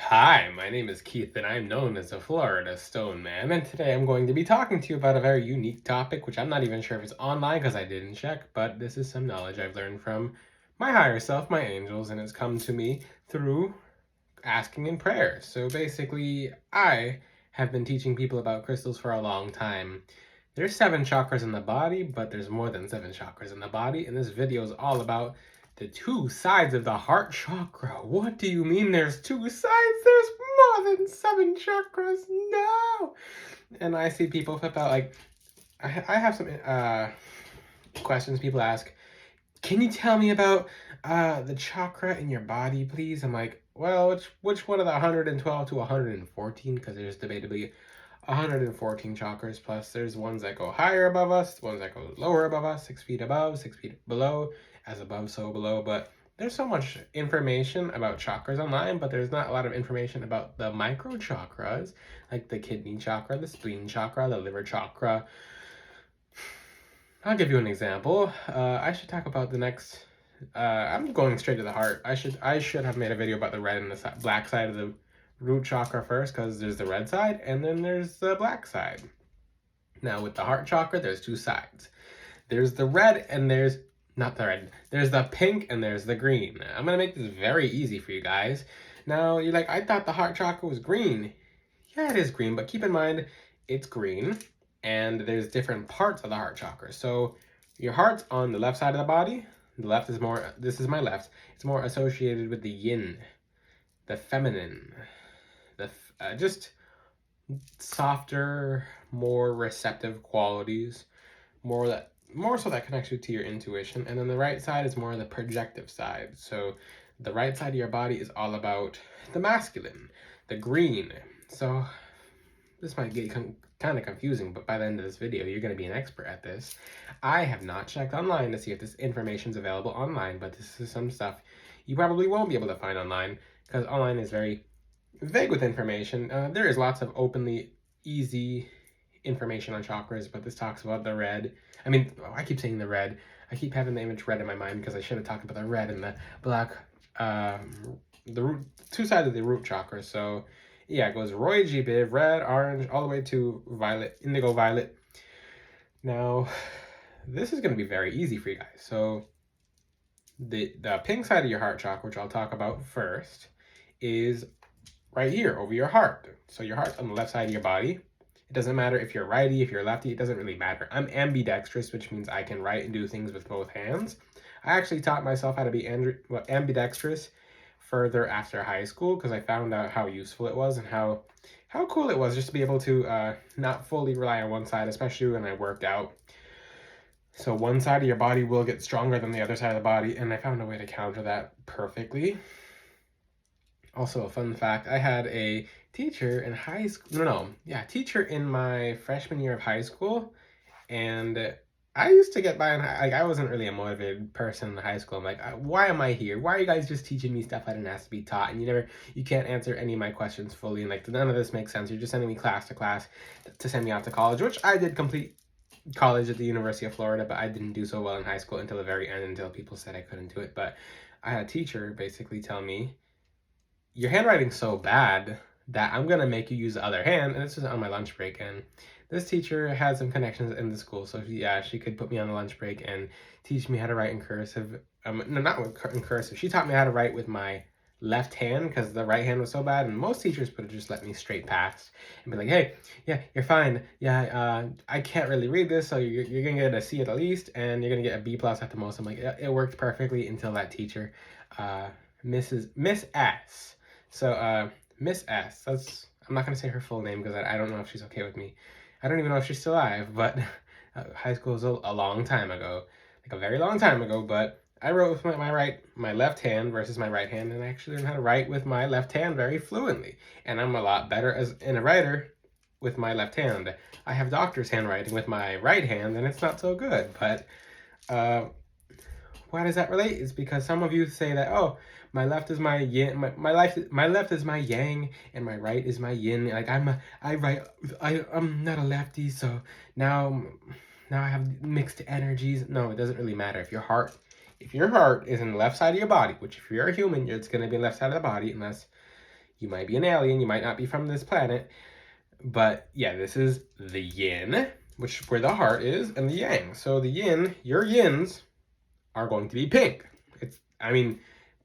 Hi, my name is Keith and I'm known as the Florida Stone Man, and today I'm going to be talking to you about a very unique topic, which I'm not even sure if it's online because I didn't check, but this is some knowledge I've learned from my higher self, my angels, and it's come to me through asking in prayer. So basically, I have been teaching people about crystals for a long time. There's 7 chakras in the body, but there's more than 7 chakras in the body, and this video is all about the 2 sides of the heart chakra. What do you mean there's 2 sides? There's more than 7 chakras. No! And I see people flip out like, I have some questions people ask. Can you tell me about the chakra in your body, please? I'm like, well, which one of the 112 to 114? Because there's debatably 114 chakras, plus there's ones that go higher above us, ones that go lower above us, 6 feet above, 6 feet below, as above, so below. But there's so much information about chakras online, but there's not a lot of information about the micro chakras, like the kidney chakra, the spleen chakra, the liver chakra. I'll give you an example. I should talk about the next. I'm going straight to the heart. I should have made a video about the red and the black side of the root chakra first, because there's the red side and then there's the black side. Now with the heart chakra, there's 2 sides. There's the red and there's not the red. There's the pink and there's the green. I'm gonna make this very easy for you guys. Now you're like, I thought the heart chakra was green. Yeah, it is green, but keep in mind it's green and there's different parts of the heart chakra. So your heart's on the left side of the body. The left is more, this is my left, it's more associated with the yin, the feminine, the just softer, more receptive qualities, more so that connects you to your intuition. And then the right side is more the projective side. So the right side of your body is all about the masculine, the green. So this might get kind of confusing, but by the end of this video, you're going to be an expert at this. I have not checked online to see if this information is available online, but this is some stuff you probably won't be able to find online, because online is very vague with information. There is lots of openly easy information on chakras, but this talks about the red. I mean, I keep saying the red. I keep having the image red in my mind because I should have talked about the red and the black, the root, 2 sides of the root chakra. So yeah, it goes Roy G. Biv, red, orange, all the way to violet, indigo violet. Now, this is going to be very easy for you guys. So the pink side of your heart chakra, which I'll talk about first, is right here over your heart. So your heart's on the left side of your body. It doesn't matter if you're righty, if you're lefty, it doesn't really matter. I'm ambidextrous, which means I can write and do things with both hands. I actually taught myself how to be ambidextrous further after high school, because I found out how useful it was and how cool it was just to be able to not fully rely on one side, especially when I worked out. So one side of your body will get stronger than the other side of the body, and I found a way to counter that perfectly. Also, a fun fact, I had a teacher in high school, teacher in my freshman year of high school, and I used to get by in like, I wasn't really a motivated person in high school. I'm like, why am I here? Why are you guys just teaching me stuff I didn't ask to be taught? And you can't answer any of my questions fully, and like, none of this makes sense. You're just sending me class to class to send me off to college, which I did complete college at the University of Florida, but I didn't do so well in high school until the very end, until people said I couldn't do it. But I had a teacher basically tell me, your handwriting's so bad that I'm gonna make you use the other hand. And this was on my lunch break, and this teacher had some connections in the school, so she could put me on the lunch break and teach me how to write in cursive. No, not in cursive. She taught me how to write with my left hand, because the right hand was so bad, and most teachers would have just let me straight pass and be like, hey, yeah, you're fine. Yeah, I can't really read this, so you're gonna get a C at the least, and you're gonna get a B plus at the most. I'm like, it worked perfectly until that teacher, Miss S. So, Miss S, I'm not going to say her full name because I don't know if she's okay with me. I don't even know if she's still alive, but high school was a long time ago, like a very long time ago, but I wrote with my left hand versus my right hand, and I actually learned how to write with my left hand very fluently, and I'm a lot better in a writer with my left hand. I have doctor's handwriting with my right hand, and it's not so good, but why does that relate? It's because some of you say that, oh, my left is my yin, my left is my yang, and my right is my yin. Like I'm not a lefty, so now I have mixed energies. No, it doesn't really matter. If your heart is in the left side of your body, which if you're a human, it's gonna be the left side of the body, unless You might be an alien, you might not be from this planet, but yeah, this is the yin, which where the heart is, and the yang. So the yin, your yins are going to be pink.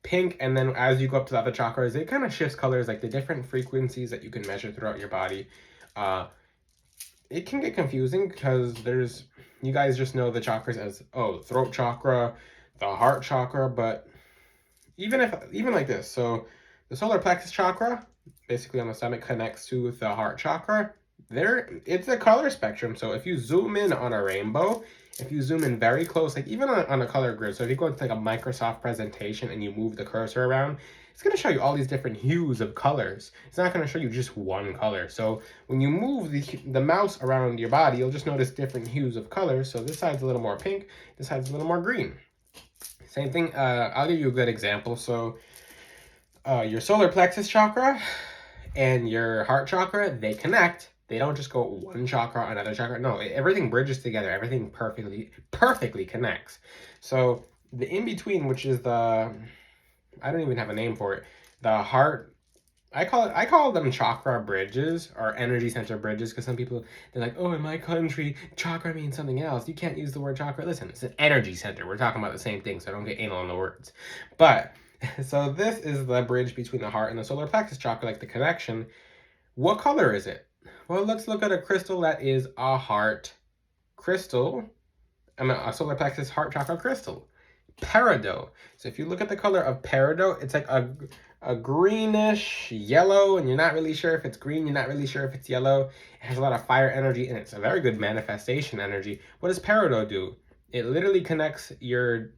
Pink, and then as you go up to the other chakras, it kind of shifts colors, like the different frequencies that you can measure throughout your body. It can get confusing because you guys just know the chakras as, oh, the throat chakra, the heart chakra, but even like this, so the solar plexus chakra, basically on the stomach, connects to the heart chakra. It's a color spectrum. So if you zoom in on a rainbow, if you zoom in very close, like even on a color grid, so if you go into like a Microsoft presentation and you move the cursor around, it's going to show you all these different hues of colors. It's not going to show you just one color. So when you move the mouse around your body, you'll just notice different hues of colors. So this side's a little more pink, this side's a little more green. Same thing, I'll give you a good example. So your solar plexus chakra and your heart chakra, they connect. They don't just go one chakra, another chakra. No, everything bridges together. Everything perfectly connects. So the in-between, which is I don't even have a name for it. The heart, I call them chakra bridges or energy center bridges, because some people, they're like, oh, in my country, chakra means something else. You can't use the word chakra. Listen, it's an energy center. We're talking about the same thing, so don't get anal on the words. But, so this is the bridge between the heart and the solar plexus chakra, like the connection. What color is it? Well, let's look at a crystal that is a heart crystal. A solar plexus heart chakra crystal. Peridot. So if you look at the color of peridot, it's like a greenish yellow, and you're not really sure if it's green, you're not really sure if it's yellow. It has a lot of fire energy, and it's a very good manifestation energy. What does peridot do? It literally connects your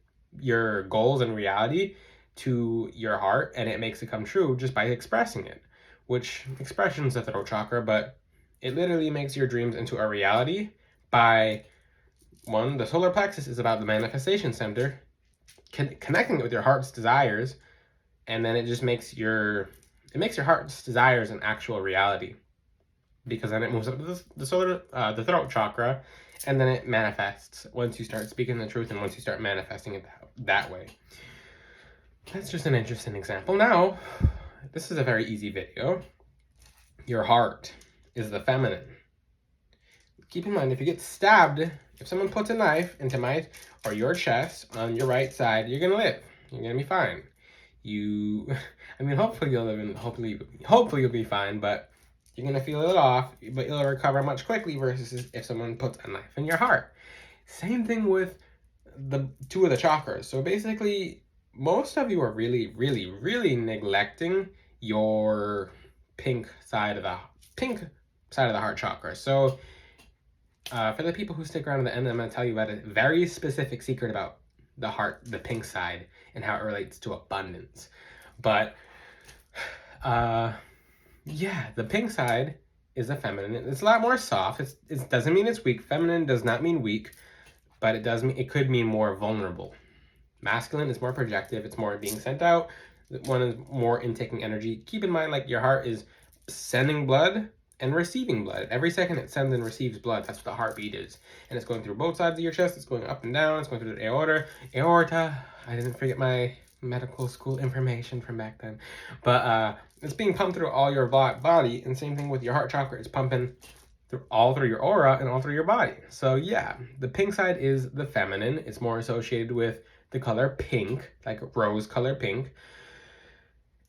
goals and reality to your heart, and it makes it come true just by expressing it, which expression's the throat chakra, but it literally makes your dreams into a reality by, one, the solar plexus is about the manifestation center, connecting it with your heart's desires, and then it just makes your heart's desires an actual reality, because then it moves up to the throat chakra, and then it manifests once you start speaking the truth and once you start manifesting it that way. That's just an interesting example. Now, this is a very easy video. Your heart is the feminine. Keep in mind, if you get stabbed, if someone puts a knife into your chest on your right side, you're gonna live. You're gonna be fine. Hopefully you'll live, and hopefully you'll be fine, but you're gonna feel it off, but you'll recover much quickly versus if someone puts a knife in your heart. Same thing with the two of the chakras. So basically, most of you are really, really, really neglecting your pink side of the heart chakra. So for the people who stick around to the end, I'm going to tell you about a very specific secret about the heart, the pink side, and how it relates to abundance. But yeah, the pink side is the feminine. It's a lot more soft. It doesn't mean it's weak. Feminine does not mean weak, but it could mean more vulnerable. Masculine is more projective. It's more being sent out. One is more intaking energy. Keep in mind, like, your heart is sending blood and receiving blood. Every second it sends and receives blood. That's what the heartbeat is. And it's going through both sides of your chest. It's going up and down. It's going through the aorta. I didn't forget my medical school information from back then. But it's being pumped through all your body. And same thing with your heart chakra. It's pumping all through your aura and all through your body. So yeah, the pink side is the feminine. It's more associated with the color pink, like rose color pink.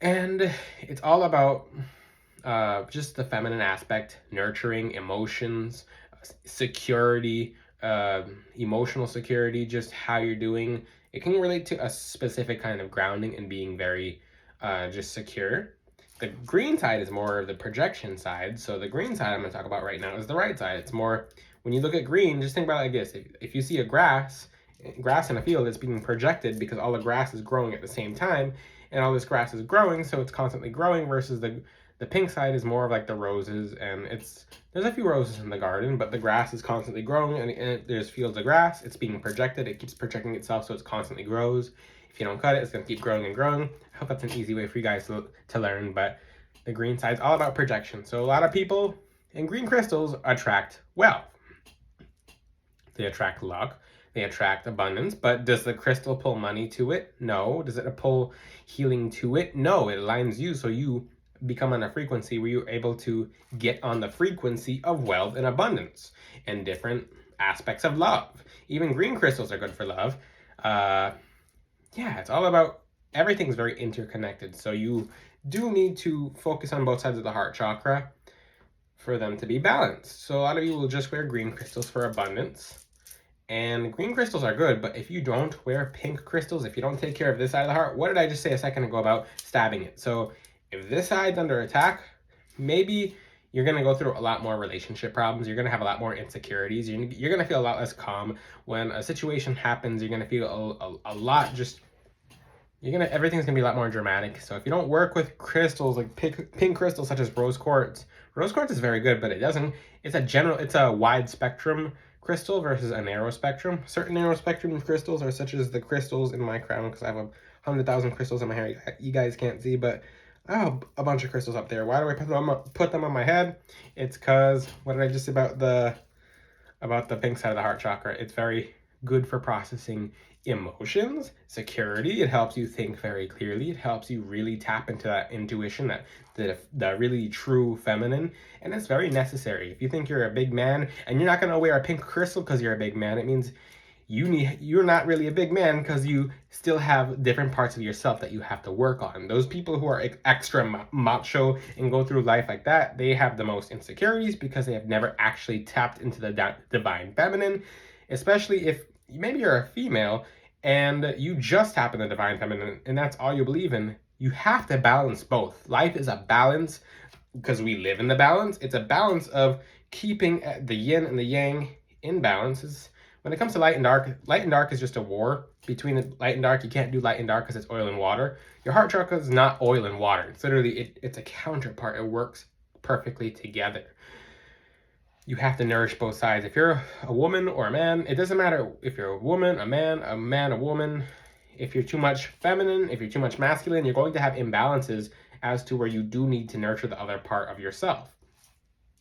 And it's all about just the feminine aspect, nurturing, emotions, security, emotional security, just how you're doing. It can relate to a specific kind of grounding and being very just secure. The green side is more the projection side. So the green side I'm going to talk about right now is the right side. It's more, when you look at green, just think about it like this. If you see a grass in a field, it's being projected because all the grass is growing at the same time, and all this grass is growing, so it's constantly growing, versus the pink side is more of like the roses, and there's a few roses in the garden, but the grass is constantly growing, and there's fields of grass. It's being projected. It keeps projecting itself, so it constantly grows. If you don't cut it, it's going to keep growing and growing. I hope that's an easy way for you guys to learn, but the green side is all about projection. So a lot of people in green crystals attract wealth. They attract luck. They attract abundance. But does the crystal pull money to it? No. Does it pull healing to it? No. It aligns you so you become on a frequency where you're able to get on the frequency of wealth and abundance and different aspects of love. Even green crystals are good for love. Yeah, it's all about, everything's very interconnected. So you do need to focus on both sides of the heart chakra for them to be balanced. So a lot of you will just wear green crystals for abundance. And green crystals are good, but if you don't wear pink crystals, if you don't take care of this side of the heart, what did I just say a second ago about stabbing it? So if this side's under attack, maybe you're going to go through a lot more relationship problems. You're going to have a lot more insecurities. You're going to feel a lot less calm. When a situation happens, you're going to feel a lot just, everything's going to be a lot more dramatic. So if you don't work with crystals, like pink crystals such as rose quartz is very good, but it's a wide spectrum crystal versus a narrow spectrum. Certain narrow spectrum crystals are such as the crystals in my crown, because I have 100,000 crystals in my hair. You guys can't see, but I have a bunch of crystals up there. Why do I put them on my head? It's because, what did I just say about the pink side of the heart chakra? It's very good for processing emotions, security. It helps you think very clearly. It helps you really tap into that intuition, that the really true feminine, and it's very necessary. If you think you're a big man and you're not going to wear a pink crystal because you're a big man, it means you're not really a big man, because you still have different parts of yourself that you have to work on. Those people who are extra macho and go through life like that, they have the most insecurities because they have never actually tapped into the divine feminine. Especially if maybe you're a female and you just tap in the divine feminine and that's all you believe in. You have to balance both. Life is a balance, because we live in the balance. It's a balance of keeping the yin and the yang in balance. When it comes to light and dark is just a war between light and dark. You can't do light and dark because it's oil and water. Your heart chakra is not oil and water. It's literally, it's a counterpart. It works perfectly together. You have to nourish both sides. If you're a woman or a man, it doesn't matter if you're a woman, a man, a woman. If you're too much feminine, if you're too much masculine, you're going to have imbalances as to where you do need to nurture the other part of yourself.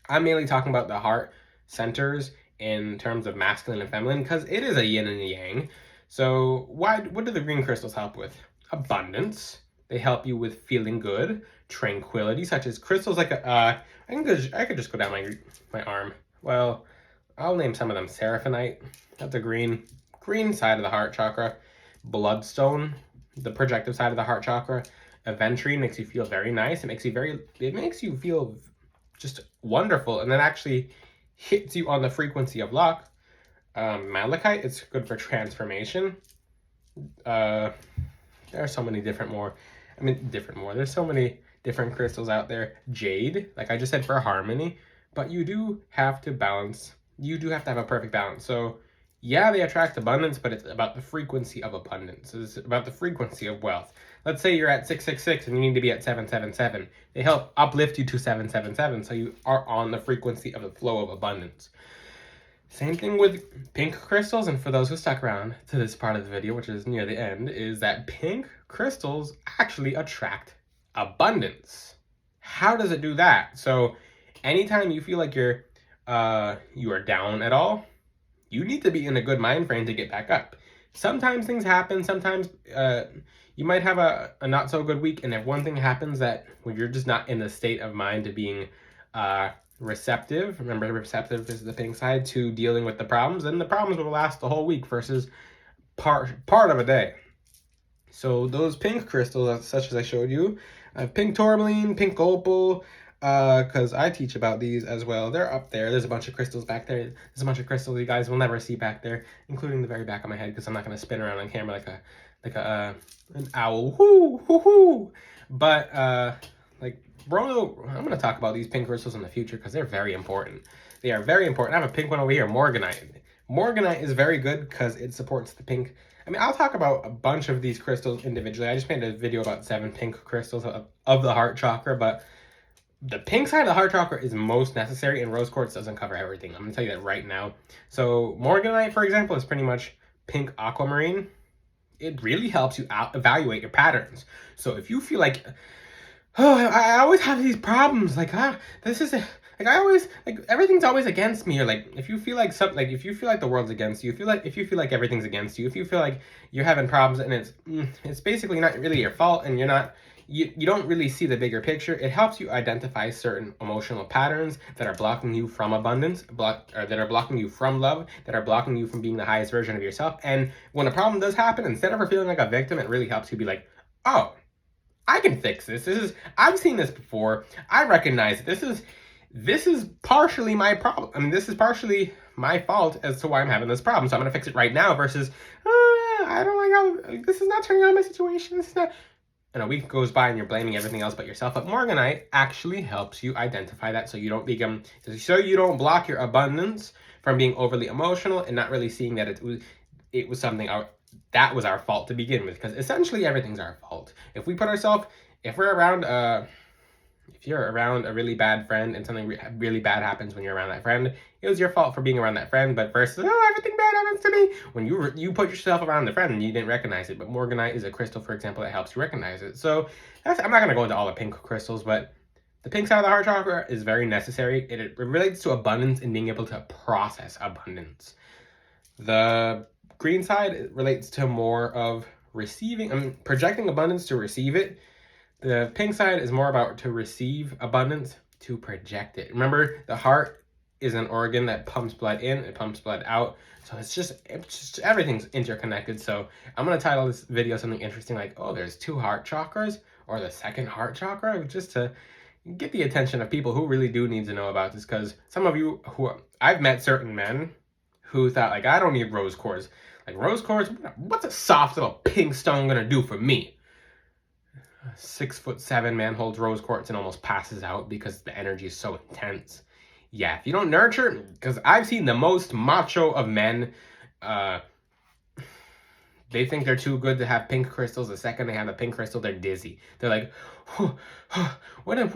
I'm mainly talking about the heart centers in terms of masculine and feminine, because it is a yin and a yang. So what do the green crystals help with? Abundance. They help you with feeling good, tranquility, such as crystals like I could just go down my arm. Well, I'll name some of them. Seraphonite, that's a green side of the heart chakra. Bloodstone, the projective side of the heart chakra. Aventurine makes you feel very nice. It makes you feel just wonderful, and that actually hits you on the frequency of luck. Malachite, it's good for transformation. There are so many there's so many different crystals out there. Jade, like I just said, for harmony, but you do have to balance. You do have to have a perfect balance. So yeah, they attract abundance, but it's about the frequency of abundance. It's about the frequency of wealth. Let's say you're at 666 and you need to be at 777. They help uplift you to 777, so you are on the frequency of the flow of abundance. Same thing with pink crystals, and for those who stuck around to this part of the video, which is near the end, is that pink crystals actually attract abundance. How does it do that? So anytime you feel like you are down at all, you need to be in a good mind frame to get back up. Sometimes things happen. Sometimes you might have a not so good week, and if one thing happens that when you're just not in the state of mind to being receptive, remember receptive is the pink side, to dealing with the problems, then the problems will last the whole week versus part of a day. So those pink crystals, such as I showed you, pink tourmaline, pink opal, because I teach about these as well. They're up there. There's a bunch of crystals back there. There's a bunch of crystals you guys will never see back there, including the very back of my head, because I'm not going to spin around on camera like an owl. Whoo, hoo, hoo. But I'm going to talk about these pink crystals in the future because they're very important. They are very important. I have a pink one over here, morganite. Morganite is very good because it supports the pink. I mean, I'll talk about a bunch of these crystals individually. I just made a video about 7 pink crystals of the heart chakra, but the pink side of the heart chakra is most necessary, and rose quartz doesn't cover everything. I'm going to tell you that right now. So morganite, for example, is pretty much pink aquamarine. It really helps you evaluate your patterns. So if you feel like, oh, I always have these problems, everything's always against me, or like if you feel like if you feel like the world's against you, if you feel like everything's against you, if you feel like you're having problems and it's basically not really your fault, and you're not you don't really see the bigger picture. It helps you identify certain emotional patterns that are blocking you from abundance, or that are blocking you from love, that are blocking you from being the highest version of yourself. And when a problem does happen, instead of feeling like a victim, it really helps you be like, oh, I can fix this. I've seen this before. I recognize this is partially my problem. I mean, this is partially my fault as to why I'm having this problem. So I'm gonna fix it right now versus, I don't like how this is not turning out my situation. This is not. And a week goes by and you're blaming everything else but yourself. But Morganite actually helps you identify that, so you don't block your abundance from being overly emotional and not really seeing that it was something that was our fault to begin with, because essentially everything's our fault. If you're around a really bad friend and something really bad happens when you're around that friend, it was your fault for being around that friend. But versus, oh, everything bad happens to me, when you put yourself around the friend and you didn't recognize it. But Morganite is a crystal, for example, that helps you recognize it. So I'm not going to go into all the pink crystals, but the pink side of the heart chakra is very necessary. It relates to abundance and being able to process abundance. The green side relates to more of receiving, projecting abundance to receive it. The pink side is more about to receive abundance, to project it. Remember, the heart is an organ that pumps blood in, it pumps blood out. So it's just everything's interconnected. So I'm going to title this video something interesting like, oh, there's 2 heart chakras, or the second heart chakra, just to get the attention of people who really do need to know about this. Because some of you I've met certain men who thought, like, I don't need rose quartz. Like, rose quartz, what's a soft little pink stone going to do for me? 6'7" man holds rose quartz and almost passes out because the energy is so intense. Yeah, if you don't nurture, because I've seen the most macho of men, they think they're too good to have pink crystals. The second they have a pink crystal, they're dizzy. They're like, what'd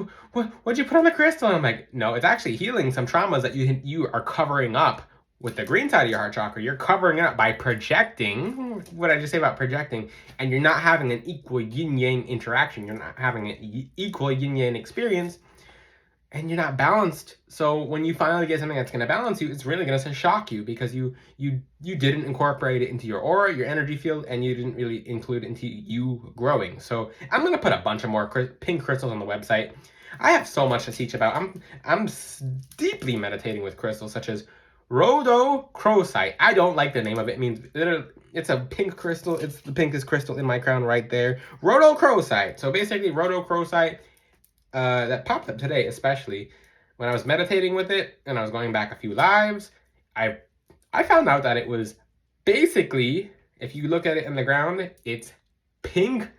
you put on the crystal? And I'm like, no, it's actually healing some traumas that you are covering up. With the green side of your heart chakra, you're covering it up by projecting. What I just say about projecting, and you're not having an equal yin-yang interaction. You're not having an equal yin-yang experience, and you're not balanced. So when you finally get something that's going to balance you, it's really going to shock you, because you didn't incorporate it into your aura, your energy field, and you didn't really include it into you growing. So I'm going to put a bunch of more pink crystals on the website. I have so much to teach about. I'm deeply meditating with crystals such as rhodochrosite. I don't like the name of it. It means it's a pink crystal. It's the pinkest crystal in my crown right there. Rhodochrosite. So basically, rhodochrosite that popped up today, especially when I was meditating with it and I was going back a few lives. I found out that it was basically, if you look at it in the ground, it's pink.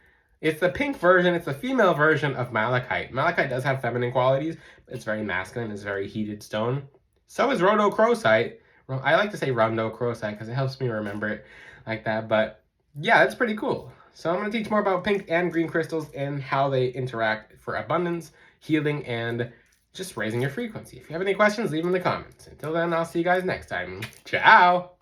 It's the pink version. It's the female version of malachite. Malachite does have feminine qualities, but it's very masculine. It's a very heated stone. So is rhodochrosite. I like to say rhodochrosite because it helps me remember it like that. But yeah, that's pretty cool. So I'm going to teach more about pink and green crystals and how they interact for abundance, healing, and just raising your frequency. If you have any questions, leave them in the comments. Until then, I'll see you guys next time. Ciao!